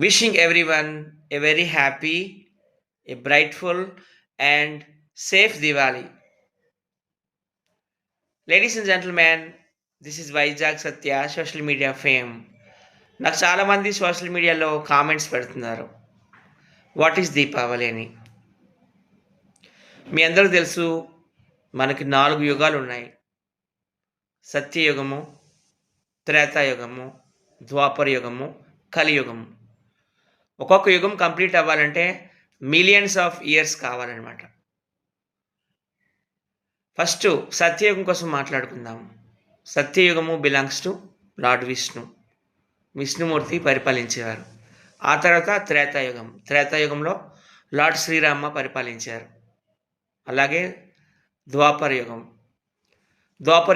Wishing everyone a very happy, a brightful, and safe Diwali. Ladies and gentlemen, this is Vijag Satya, social media fame. నాకు చాలామంది social మీడియాలో comments పెడుతున్నారు. What is Deepavali అని. మీ అందరికీ తెలుసు, మనకి 4 యుగాలు ఉన్నాయి. సత్యయుగము, త్రేతాయుగము, ద్వాపర యుగము, కలియుగము. ఒక్కొక్క యుగం కంప్లీట్ అవ్వాలంటే మిలియన్స్ ఆఫ్ ఇయర్స్ కావాలన్నమాట. ఫస్ట్ సత్యయుగం కోసం మాట్లాడుకుందాం. సత్యయుగము బిలాంగ్స్ టు లార్డ్ విష్ణుమూర్తి పరిపాలించేవారు. ఆ తర్వాత త్రేతాయుగంలో లార్డ్ శ్రీరామ పరిపాలించారు. అలాగే ద్వాపర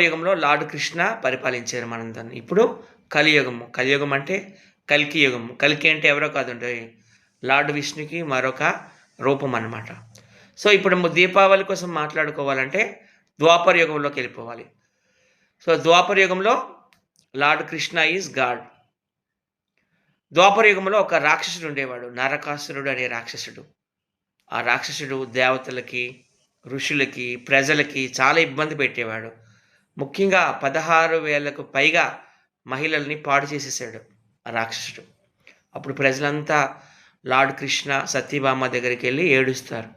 యుగంలో లార్డ్ కృష్ణ పరిపాలించారు మనందరినీ. ఇప్పుడు కలియుగం అంటే కల్కి అంటే ఎవరో కాదండి, లార్డ్ విష్ణుకి మరొక రూపం అన్నమాట. సో ఇప్పుడు దీపావళి కోసం మాట్లాడుకోవాలంటే ద్వాపర యుగంలోకి వెళ్ళిపోవాలి. సో ద్వాపర యుగంలో లార్డ్ కృష్ణ ఈజ్ గాడ్. ద్వాపర యుగంలో ఒక రాక్షసుడు ఉండేవాడు, నరకాసురుడు అనే రాక్షసుడు. ఆ రాక్షసుడు దేవతలకి, ఋషులకి, ప్రజలకి చాలా ఇబ్బంది పెట్టేవాడు. ముఖ్యంగా 16,000కు పైగా మహిళల్ని పాడు చేసేసాడు ఆ రాక్షసుడు. అప్పుడు ప్రజలంతా లార్డ్ కృష్ణ, సత్యభామ దగ్గరికి వెళ్ళి ఏడుస్తారు.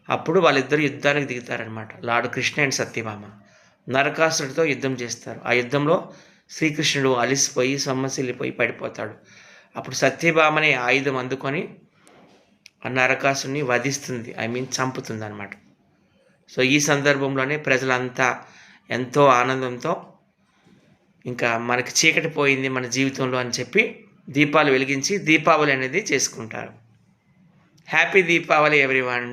అప్పుడు వాళ్ళిద్దరు యుద్ధానికి దిగుతారనమాట. లార్డ్ కృష్ణ అండ్ సత్యభామ నరకాసురుడితో యుద్ధం చేస్తారు. ఆ యుద్ధంలో శ్రీకృష్ణుడు అలిసిపోయి సొమ్మసిల్లిపోయి పడిపోతాడు. అప్పుడు సత్యభామని ఆయుధం అందుకొని ఆ నరకాసుని వధిస్తుంది, చంపుతుంది అనమాట. సో ఈ సందర్భంలోనే ప్రజలంతా ఎంతో ఆనందంతో ఇంకా మనకి చీకటి పోయింది మన జీవితంలో అని చెప్పి దీపాలు వెలిగించి దీపావళి అనేది చేసుకుంటారు. Happy Deepavali everyone.